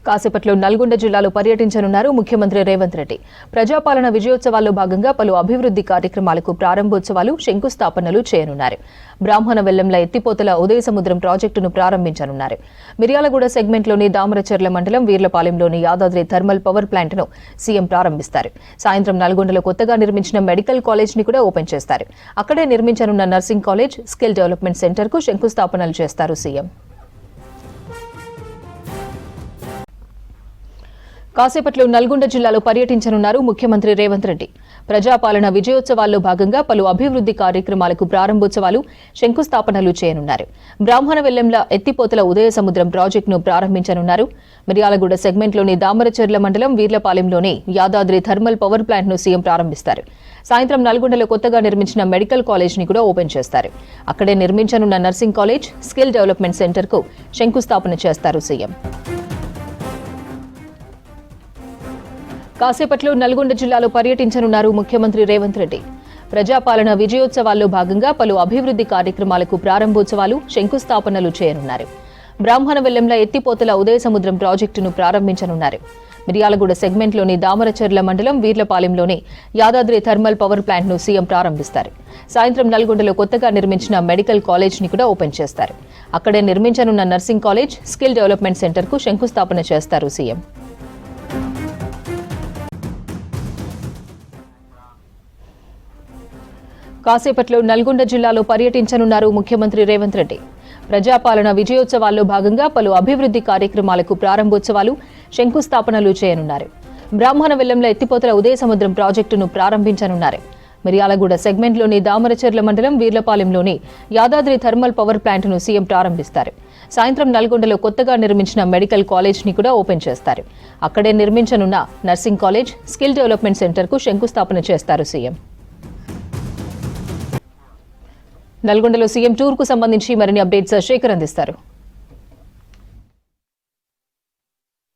కాసేపట్లో నల్గొండ జిల్లాలో పర్యటించనున్నారు ముఖ్యమంత్రి రేవంత్ రెడ్డి. ప్రజాపాలన విజయోత్సవాల్లో భాగంగా పలు అభివృద్ధి కార్యక్రమాలకు ప్రారంభోత్సవాలు, శంకుస్థాపనలు చేయనున్నారు. బ్రాహ్మణ వెల్లంల ఎత్తిపోతల ఉదయ సముద్రం ప్రాజెక్టును ప్రారంభించనున్నారు. మిర్యాలగూడ సెగ్మెంట్లోని దామరచర్ల మండలం వీర్లపాలెంలోని యాదాద్రి థర్మల్ పవర్ ప్లాంట్ను సీఎం ప్రారంభిస్తారు. సాయంత్రం నల్గొండలో కొత్తగా నిర్మించిన మెడికల్ కాలేజ్ ని కూడా ఓపెన్ చేస్తారు. అక్కడే నిర్మించనున్న nursing college, skill development centre కు శంకుస్థాపనలు చేస్తారు సీఎం. కాసేపట్లో నల్గొండ జిల్లాలో పర్యటించనున్నారు ముఖ్యమంత్రి రేవంత్ రెడ్డి. ప్రజాపాలన విజయోత్సవాల్లో భాగంగా పలు అభివృద్ధి కార్యక్రమాలకు ప్రారంభోత్సవాలు, శంకుస్థాపనలు చేయనున్నారు. బ్రాహ్మణ వెల్లంల ఎత్తిపోతల ఉదయ సముద్రం ప్రాజెక్టును ప్రారంభించనున్నారు. మిర్యాలగూడ సెగ్మెంట్లోని దామరచర్ల మండలం వీర్లపాలెంలోని యాదాద్రి థర్మల్ పవర్ ప్లాంట్ను సీఎం ప్రారంభిస్తారు. సాయంత్రం నల్గొండలో కొత్తగా నిర్మించిన మెడికల్ కాలేజ్ ని కూడా ఓపెన్ చేస్తారు. అక్కడే నిర్మించనున్న nursing college, skill development centre కు శంకుస్థాపన చేస్తారు సీఎం. కాసేపట్లో నల్గొండ జిల్లాలో పర్యటించనున్నారు ముఖ్యమంత్రి రేవంత్ రెడ్డి. ప్రజాపాలన విజయోత్సవాల్లో భాగంగా పలు అభివృద్ధి కార్యక్రమాలకు ప్రారంభోత్సవాలు, శంకుస్థాపనలు చేయనున్నారు. బ్రాహ్మణ వెల్లంల ఎత్తిపోతల ఉదయ సముద్రం ప్రాజెక్టును ప్రారంభించనున్నారు. మిర్యాలగూడ సెగ్మెంట్లోని దామరచర్ల మండలం వీర్లపాలెంలోని యాదాద్రి థర్మల్ పవర్ ప్లాంట్ను సీఎం ప్రారంభిస్తారు. సాయంత్రం నల్గొండలో కొత్తగా నిర్మించిన మెడికల్ కాలేజ్ ని కూడా ఓపెన్ చేస్తారు. అక్కడే నిర్మించనున్న nursing college, skill development centre కు శంకుస్థాపన చేస్తారు సీఎం. కాసేపట్లో నల్గొండ జిల్లాలో పర్యటించనున్నారు ముఖ్యమంత్రి రేవంత్ రెడ్డి. ప్రజాపాలన విజయోత్సవాల్లో భాగంగా పలు అభివృద్ధి కార్యక్రమాలకు ప్రారంభోత్సవాలు, శంకుస్థాపనలు చేయనున్నారు. బ్రాహ్మణ వెల్లంల ఎత్తిపోతల ఉదయ సముద్రం ప్రాజెక్టును ప్రారంభించనున్నారు. మిర్యాలగూడ సెగ్మెంట్లోని దామరచర్ల మండలం వీర్లపాలెంలోని యాదాద్రి థర్మల్ పవర్ ప్లాంట్ను సీఎం ప్రారంభిస్తారు. సాయంత్రం నల్గొండలో కొత్తగా నిర్మించిన మెడికల్ కాలేజ్ ని కూడా ఓపెన్ చేస్తారు. అక్కడే నిర్మించనున్న nursing college, skill development centre కు శంకుస్థాపన చేస్తారు సీఎం. నల్గొండలో సీఎం టూర్ కు సంబంధించి మరిన్ని అప్డేట్స్ శేఖర్ అందిస్తారు.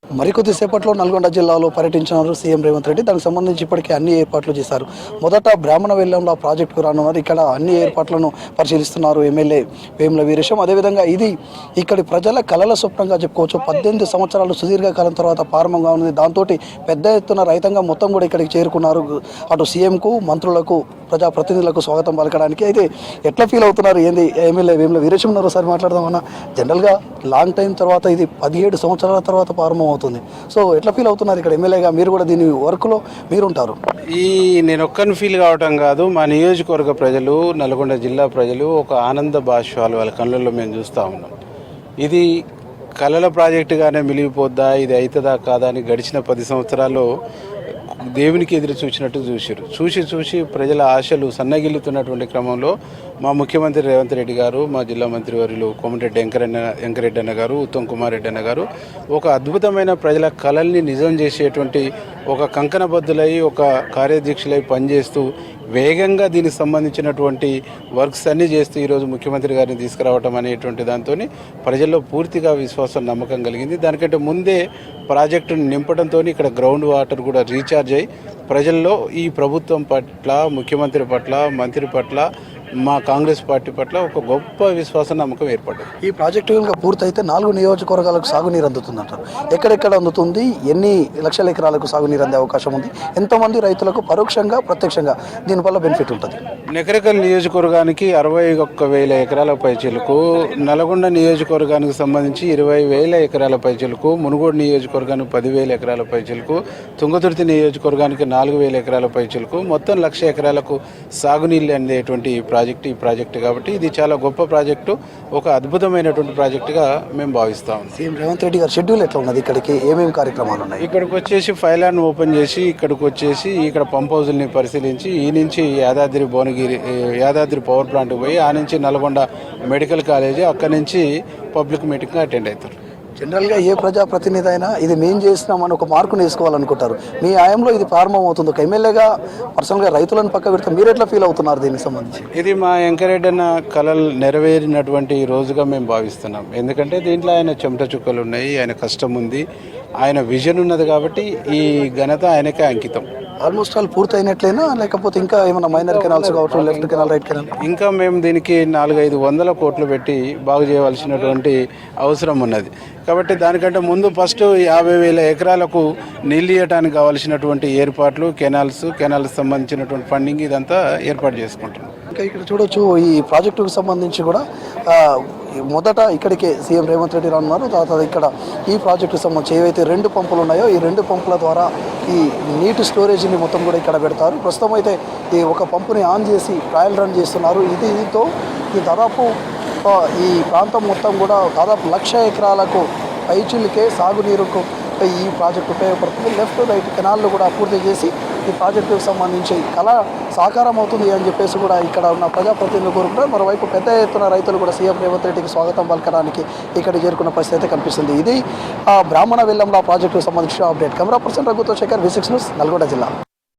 మరికొద్ది సేపట్లో నల్గొండ జిల్లాలో పర్యటించినారు సీఎం రేవంత్ రెడ్డి. దానికి సంబంధించి ఇప్పటికే అన్ని ఏర్పాట్లు చేశారు. మొదట బ్రాహ్మణ వెల్లంల ప్రాజెక్టుకు రానున్నారు. ఇక్కడ అన్ని ఏర్పాట్లను పరిశీలిస్తున్నారు ఎమ్మెల్యే వేముల వీరేశం. అదేవిధంగా ఇది ఇక్కడి ప్రజల కలల స్వప్నంగా చెప్పుకోవచ్చు. 18 సంవత్సరాలు సుదీర్ఘకాలం తర్వాత ప్రారంభంగా ఉంది. దాంతో పెద్ద ఎత్తున రైతాంగం మొత్తం కూడా ఇక్కడికి చేరుకున్నారు. అటు సీఎంకు, మంత్రులకు, ప్రజాప్రతినిధులకు స్వాగతం పలకడానికి. అయితే ఎట్లా ఫీల్ అవుతున్నారు ఏంది ఎమ్మెల్యే వేముల వీరేశం ఉన్నారు? ఒకసారి మాట్లాడదామన్నా. జనరల్గా లాంగ్ టైం తర్వాత ఇది 17 సంవత్సరాల తర్వాత ప్రారంభం అవుతుంది. సో ఎట్లా ఫీల్ అవుతున్నారు ఇక్కడ ఎమ్మెల్యేగా? మీరు కూడా దీని వర్క్లో మీరుంటారు. నేను ఒక్కరిని ఫీల్ కావటం కాదు, మా నియోజకవర్గ ప్రజలు, నల్గొండ జిల్లా ప్రజలు ఒక ఆనంద బాష్పాలు వాళ్ళ కళ్ళల్లో మేము చూస్తూ ఉన్నాం. ఇది కళల ప్రాజెక్టుగానే మిలిగిపోద్దా, ఇది అవుతుందా కాదా అని గడిచిన 10 సంవత్సరాలు దేవునికి ఎదురు చూసినట్టు చూసి ప్రజల ఆశలు సన్నగిల్లుతున్నటువంటి క్రమంలో మా ముఖ్యమంత్రి రేవంత్ రెడ్డి గారు, మా జిల్లా మంత్రివర్యులు కోమటిరెడ్డి వెంకరెడ్డి అన్న గారు, ఉత్తమ్ కుమార్ రెడ్డి అన్న గారు ఒక అద్భుతమైన ప్రజల కళల్ని నిజం చేసేటువంటి ఒక కంకణబద్దులై, ఒక కార్యాధ్యక్షులై పనిచేస్తూ వేగంగా దీనికి సంబంధించినటువంటి వర్క్స్ అన్నీ చేస్తూ ఈరోజు ముఖ్యమంత్రి గారిని తీసుకురావటం అనేటువంటి దాంతో ప్రజల్లో పూర్తిగా విశ్వాసం, నమ్మకం కలిగింది. దానికంటే ముందే ప్రాజెక్టును నింపడంతో ఇక్కడ గ్రౌండ్ వాటర్ కూడా రీఛార్జ్ అయ్యి ప్రజల్లో ఈ ప్రభుత్వం పట్ల, ముఖ్యమంత్రి పట్ల, మంత్రి పట్ల, మా కాంగ్రెస్ పార్టీ పట్ల ఒక గొప్ప విశ్వాస, నమ్మకం ఏర్పడ్డది. ఈ ప్రాజెక్టు కనుక పూర్తయితే 4 నియోజకవర్గాలకు సాగునీరు అందుతుంది అంటారు. ఎక్కడెక్కడ అందుతుంది? ఎన్ని లక్షల ఎకరాలకు సాగునీరు అందే అవకాశం ఉంది? ఎంతమంది రైతులకు పరోక్షంగా, ప్రత్యక్షంగా దీనివల్ల బెనిఫిట్ ఉంటుంది? నకరికల్ నియోజకవర్గానికి 61,000 ఎకరాల పైచీలకు, నల్గొండ నియోజకవర్గానికి సంబంధించి 20,000 ఎకరాల పైచీలకు, మునుగోడు నియోజకవర్గానికి 10,000 ఎకరాల పైచీలకు, తుంగతుర్తి నియోజకవర్గానికి 4,000 ఎకరాల పైచీలకు, మొత్తం 1,00,000 ఎకరాలకు సాగునీళ్ళు అందేటువంటి ఈ ప్రాజెక్టు కాబట్టి ఇది చాలా గొప్ప ప్రాజెక్టు, ఒక అద్భుతమైనటువంటి ప్రాజెక్టుగా మేము భావిస్తాం. సీఎం రేవంత్ రెడ్డి గారి షెడ్యూల్ ఎట్లా ఉన్నది? ఇక్కడికి ఏమేమి కార్యక్రమాలు ఉన్నాయి? ఇక్కడికి వచ్చేసి ఫైలాన్ ఓపెన్ చేసి ఇక్కడ పంప్ హౌజుల్ని పరిశీలించి ఈ నుంచి యాదాద్రి పవర్ ప్లాంట్ పోయి ఆ నుంచి నల్గొండ మెడికల్ కాలేజీ, అక్కడి నుంచి పబ్లిక్ మీటింగ్ అటెండ్ అవుతారు. జనరల్గా ఏ ప్రజాప్రతినిధి అయినా ఇది మేము చేసినామని ఒక మార్కుని వేసుకోవాలనుకుంటారు. మీ ఆయంలో ఇది ప్రారంభం అవుతుంది. ఒక ఎమ్మెల్యేగా పర్సనల్గా రైతులను పక్క పెడితే మీరు ఎట్లా ఫీల్ అవుతున్నారు దీనికి సంబంధించి? ఇది మా వెంకరెడ్డి అన్న కళలు నెరవేరినటువంటి రోజుగా మేము భావిస్తున్నాం. ఎందుకంటే దీంట్లో ఆయన చెమట చుక్కలు ఉన్నాయి, ఆయన కష్టం ఉంది, ఆయన విజన్ ఉన్నది కాబట్టి ఈ ఘనత ఆయనకే అంకితం. ఆల్మోస్ట్ ఆల్ పూర్తి అయినట్లేనా, లేకపోతే ఇంకా ఏమైనా మైనర్ కెనాల్స్ కావచ్చు, లెఫ్ట్ కెనాల్, రైట్ కెనాల్? ఇంకా మేము దీనికి 400-500 కోట్లు పెట్టి బాగు చేయవలసినటువంటి అవసరం ఉన్నది. కాబట్టి దానికంటే ముందు ఫస్ట్ 50,000 ఎకరాలకు నీళ్ళు ఇవ్వడానికి కావాల్సినటువంటి ఏర్పాట్లు, కెనాల్స్ సంబంధించినటువంటి ఫండింగ్ ఇదంతా ఏర్పాటు చేసుకుంటున్నాం. ఇంకా ఇక్కడ చూడొచ్చు, ఈ ప్రాజెక్టుకు సంబంధించి కూడా మొదట ఇక్కడికే సీఎం రేవంత్ రెడ్డి రానున్నారు. తర్వాత ఇక్కడ ఈ ప్రాజెక్టుకు సంబంధించి ఏవైతే 2 పంపులు ఉన్నాయో ఈ 2 పంపుల ద్వారా ఈ నీటి స్టోరేజీని మొత్తం కూడా ఇక్కడ పెడతారు. ప్రస్తుతం అయితే ఈ ఒక పంపుని ఆన్ చేసి ట్రయల్ రన్ చేస్తున్నారు. దీంతో ఈ దాదాపు ఈ ప్రాంతం మొత్తం కూడా దాదాపు 1,00,000 ఎకరాలకు పైచిల్లికే సాగునీరుకు ఈ ప్రాజెక్టు ఉపయోగపడుతుంది. లెఫ్ట్ రైట్ కెనాల్ను కూడా పూర్తి చేసి ఈ ప్రాజెక్టుకు సంబంధించి కళ సాకారం అవుతుంది అని చెప్పేసి కూడా ఇక్కడ ఉన్న ప్రజాప్రతినిధులు కోరుకుంటారు. మరోవైపు పెద్ద ఎత్తున రైతులు కూడా సీఎం రేవంత్ రెడ్డికి స్వాగతం పలకడానికి ఇక్కడ చేరుకున్న పరిస్థితి అయితే కనిపిస్తుంది. ఇది బ్రాహ్మణ వెల్లంల ప్రాజెక్టుకు సంబంధించిన అప్డేట్. కెమెరా పర్సన్ రఘుతో శేఖర్, V6 న్యూస్, నల్గొండ జిల్లా.